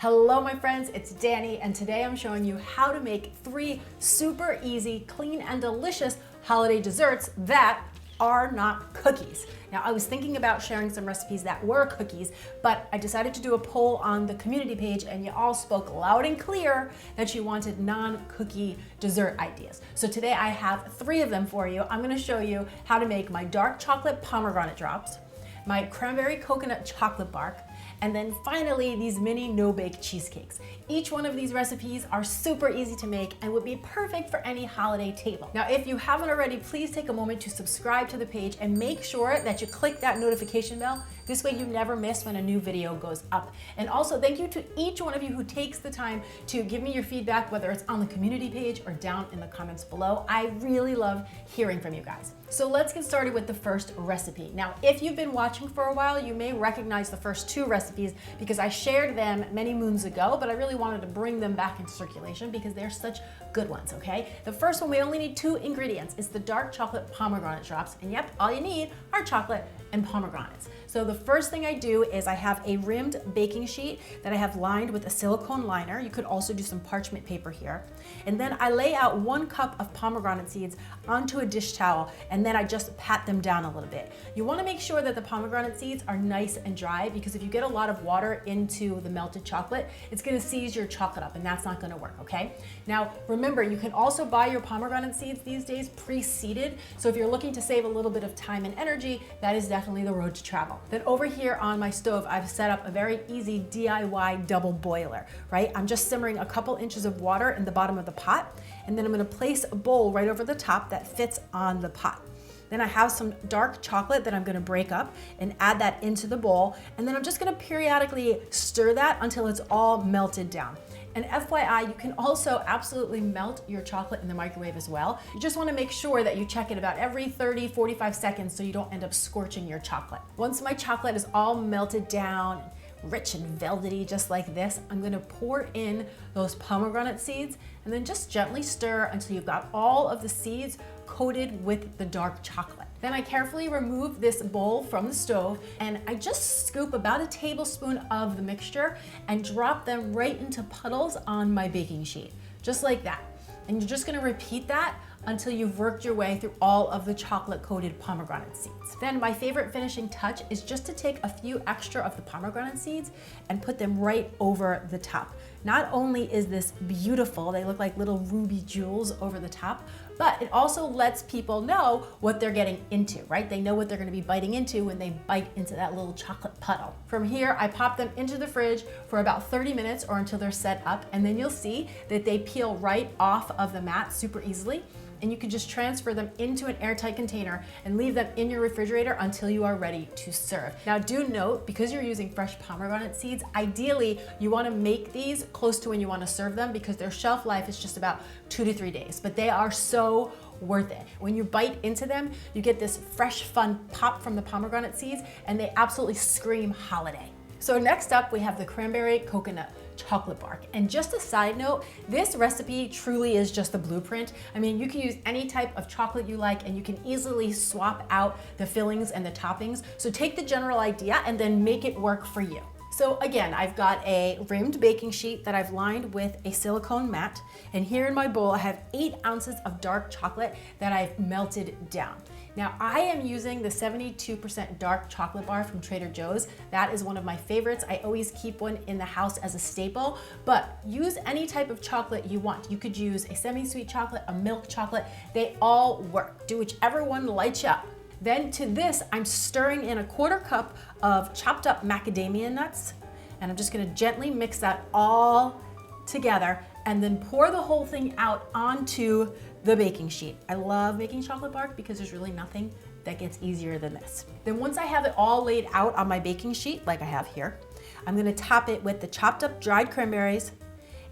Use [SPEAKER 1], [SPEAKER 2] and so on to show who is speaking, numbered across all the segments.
[SPEAKER 1] Hello my friends, it's Danny, and today I'm showing you how to make 3 super easy, clean and delicious holiday desserts that are not cookies. Now I was thinking about sharing some recipes that were cookies, but I decided to do a poll on the community page and you all spoke loud and clear that you wanted non-cookie dessert ideas. So today I have 3 of them for you. I'm gonna show you how to make my dark chocolate pomegranate drops, my cranberry coconut chocolate bark, and then finally these mini no-bake cheesecakes. Each one of these recipes are super easy to make and would be perfect for any holiday table. Now if you haven't already, please take a moment to subscribe to the page and make sure that you click that notification bell. This way you never miss when a new video goes up. And also thank you to each one of you who takes the time to give me your feedback, whether it's on the community page or down in the comments below. I really love hearing from you guys. So let's get started with the first recipe. Now, if you've been watching for a while, you may recognize the first 2 recipes because I shared them many moons ago, but I really wanted to bring them back into circulation because they're such good ones, okay? The first one, we only need 2 ingredients. It's the dark chocolate pomegranate drops, and yep, all you need are chocolate and pomegranates. So the first thing I do is I have a rimmed baking sheet that I have lined with a silicone liner. You could also do some parchment paper here. And then I lay out 1 cup of pomegranate seeds onto a dish towel, and then I just pat them down a little bit. You wanna make sure that the pomegranate seeds are nice and dry because if you get a lot of water into the melted chocolate, it's gonna seize your chocolate up and that's not gonna work, okay? Now, remember, you can also buy your pomegranate seeds these days pre-seeded. So if you're looking to save a little bit of time and energy, that is definitely the road to travel. Then over here on my stove, I've set up a very easy DIY double boiler, right? I'm just simmering a couple inches of water in the bottom of the pot, and then I'm gonna place a bowl right over the top that fits on the pot. Then I have some dark chocolate that I'm gonna break up and add that into the bowl, and then I'm just gonna periodically stir that until it's all melted down. And FYI, you can also absolutely melt your chocolate in the microwave as well. You just wanna make sure that you check it about every 30, 45 seconds so you don't end up scorching your chocolate. Once my chocolate is all melted down, rich and velvety just like this, I'm gonna pour in those pomegranate seeds and then just gently stir until you've got all of the seeds coated with the dark chocolate. Then I carefully remove this bowl from the stove and I just scoop about a tablespoon of the mixture and drop them right into puddles on my baking sheet, just like that. And you're just gonna repeat that until you've worked your way through all of the chocolate coated pomegranate seeds. Then my favorite finishing touch is just to take a few extra of the pomegranate seeds and put them right over the top. Not only is this beautiful, they look like little ruby jewels over the top, but it also lets people know what they're getting into, right? They know what they're gonna be biting into when they bite into that little chocolate puddle. From here, I pop them into the fridge for about 30 minutes or until they're set up, and then you'll see that they peel right off of the mat super easily. And you can just transfer them into an airtight container and leave them in your refrigerator until you are ready to serve. Now do note, because you're using fresh pomegranate seeds, ideally you wanna make these close to when you wanna serve them because their shelf life is just about 2 to 3 days, but they are so worth it. When you bite into them, you get this fresh, fun pop from the pomegranate seeds and they absolutely scream holiday. So next up, we have the cranberry coconut chocolate bark. And just a side note, this recipe truly is just the blueprint. I mean, you can use any type of chocolate you like and you can easily swap out the fillings and the toppings. So take the general idea and then make it work for you. So again, I've got a rimmed baking sheet that I've lined with a silicone mat. And here in my bowl, I have 8 ounces of dark chocolate that I've melted down. Now I am using the 72% dark chocolate bar from Trader Joe's. That is one of my favorites. I always keep one in the house as a staple, but use any type of chocolate you want. You could use a semi-sweet chocolate, a milk chocolate. They all work. Do whichever one lights you up. Then to this, I'm stirring in a 1/4 cup of chopped up macadamia nuts, and I'm just gonna gently mix that all together and then pour the whole thing out onto the baking sheet. I love making chocolate bark because there's really nothing that gets easier than this. Then once I have it all laid out on my baking sheet, like I have here, I'm gonna top it with the chopped up dried cranberries,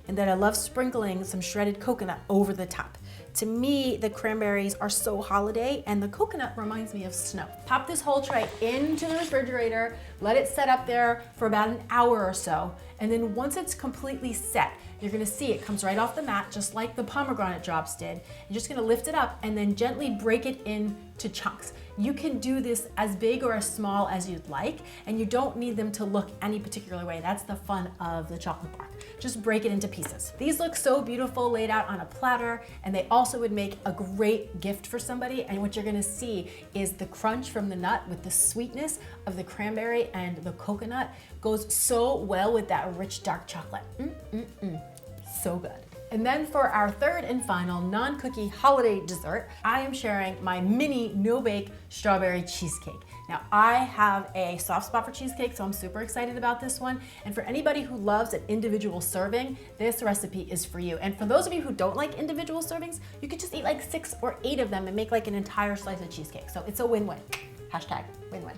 [SPEAKER 1] and then I love sprinkling some shredded coconut over the top. To me, the cranberries are so holiday and the coconut reminds me of snow. Pop this whole tray into the refrigerator, let it set up there for about an hour or so, and then once it's completely set, you're gonna see it comes right off the mat just like the pomegranate drops did. You're just gonna lift it up and then gently break it into chunks. You can do this as big or as small as you'd like, and you don't need them to look any particular way. That's the fun of the chocolate bark. Just break it into pieces. These look so beautiful laid out on a platter, and they also would make a great gift for somebody. And what you're gonna see is the crunch from the nut with the sweetness of the cranberry and the coconut goes so well with that rich dark chocolate. So good. And then for our third and final non-cookie holiday dessert, I am sharing my mini no-bake strawberry cheesecake. Now, I have a soft spot for cheesecake, so I'm super excited about this one. And for anybody who loves an individual serving, this recipe is for you. And for those of you who don't like individual servings, you could just eat like 6 or 8 of them and make like an entire slice of cheesecake. So it's a win-win. Hashtag win-win.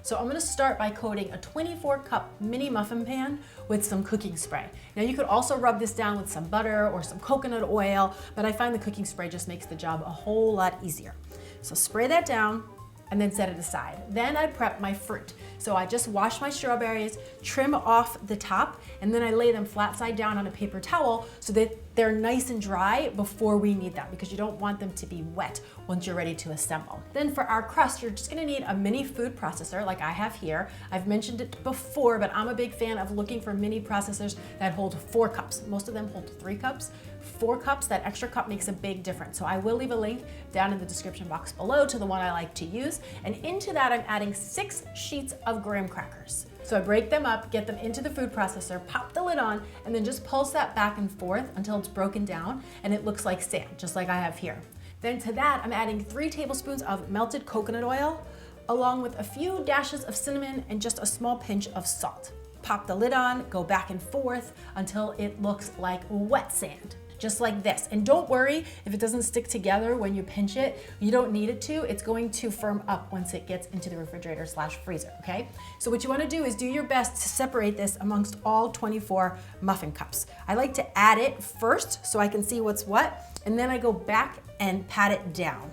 [SPEAKER 1] So I'm gonna start by coating a 24-cup mini muffin pan with some cooking spray. Now you could also rub this down with some butter or some coconut oil, but I find the cooking spray just makes the job a whole lot easier. So spray that down and then set it aside. Then I prep my fruit. So I just wash my strawberries, trim off the top, and then I lay them flat side down on a paper towel so that they're nice and dry before we need them, because you don't want them to be wet once you're ready to assemble. Then for our crust, you're just gonna need a mini food processor like I have here. I've mentioned it before, but I'm a big fan of looking for mini processors that hold 4 cups. Most of them hold 3 cups. 4 cups, that extra cup makes a big difference. So I will leave a link down in the description box below to the one I like to use. And into that, I'm adding 6 sheets of graham crackers. So I break them up, get them into the food processor, pop the lid on, and then just pulse that back and forth until it's broken down and it looks like sand, just like I have here. Then to that, I'm adding 3 tablespoons of melted coconut oil, along with a few dashes of cinnamon and just a small pinch of salt. Pop the lid on, go back and forth until it looks like wet sand. Just like this. And don't worry if it doesn't stick together when you pinch it. You don't need it to. It's going to firm up once it gets into the refrigerator / freezer, okay? So what you wanna do is do your best to separate this amongst all 24 muffin cups. I like to add it first so I can see what's what, and then I go back and pat it down.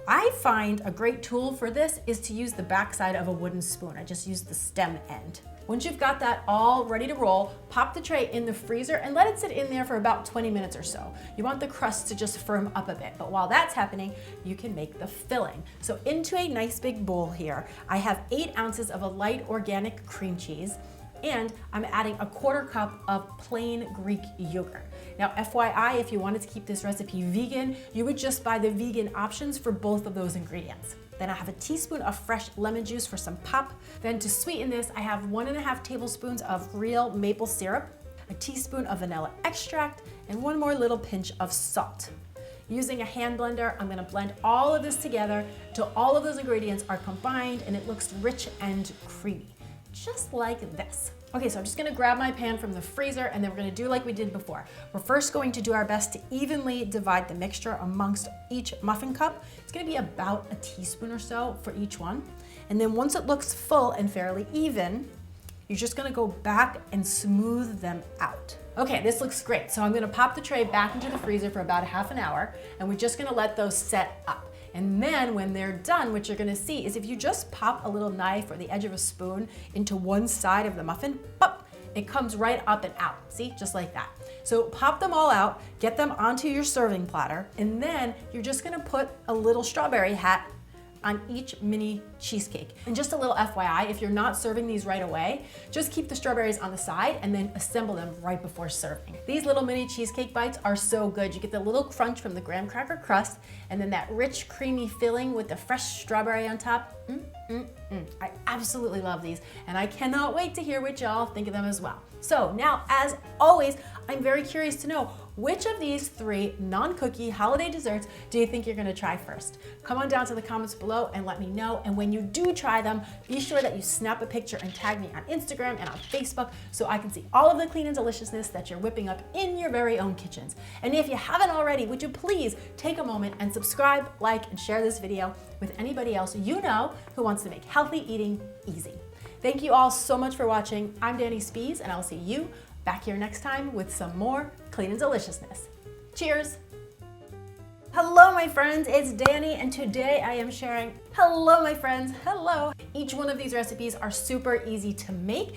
[SPEAKER 1] I find a great tool for this is to use the backside of a wooden spoon. I just use the stem end. Once you've got that all ready to roll, pop the tray in the freezer and let it sit in there for about 20 minutes or so. You want the crust to just firm up a bit, but while that's happening, you can make the filling. So into a nice big bowl here, I have 8 ounces of a light organic cream cheese, and I'm adding a 1/4 cup of plain Greek yogurt. Now, FYI, if you wanted to keep this recipe vegan, you would just buy the vegan options for both of those ingredients. Then I have a teaspoon of fresh lemon juice for some pop. Then to sweeten this, I have 1½ tablespoons of real maple syrup, a teaspoon of vanilla extract, and 1 more little pinch of salt. Using a hand blender, I'm gonna blend all of this together till all of those ingredients are combined and it looks rich and creamy, just like this. Okay, so I'm just gonna grab my pan from the freezer and then we're gonna do like we did before. We're first going to do our best to evenly divide the mixture amongst each muffin cup. It's gonna be about a teaspoon or so for each one. And then once it looks full and fairly even, you're just gonna go back and smooth them out. Okay, this looks great. So I'm gonna pop the tray back into the freezer for about ½ an hour, and we're just gonna let those set up. And then when they're done, what you're gonna see is if you just pop a little knife or the edge of a spoon into one side of the muffin, pop, it comes right up and out. See, just like that. So pop them all out, get them onto your serving platter, and then you're just gonna put a little strawberry hat on each mini cheesecake. And just a little FYI, if you're not serving these right away, just keep the strawberries on the side and then assemble them right before serving. These little mini cheesecake bites are so good. You get the little crunch from the graham cracker crust and then that rich creamy filling with the fresh strawberry on top. I absolutely love these and I cannot wait to hear what y'all think of them as well. So now, as always, I'm very curious to know which of these 3 non-cookie holiday desserts do you think you're gonna try first? Come on down to the comments below and let me know. And when you do try them, be sure that you snap a picture and tag me on Instagram and on Facebook so I can see all of the clean and deliciousness that you're whipping up in your very own kitchens. And if you haven't already, would you please take a moment and subscribe, like, and share this video with anybody else you know who wants to make healthy eating easy. Thank you all so much for watching. I'm Danny Spees, and I'll see you back here next time with some more clean and deliciousness. Cheers! Hello, my friends, it's Danny, and today I am sharing, hello, my friends, hello. Each one of these recipes are super easy to make,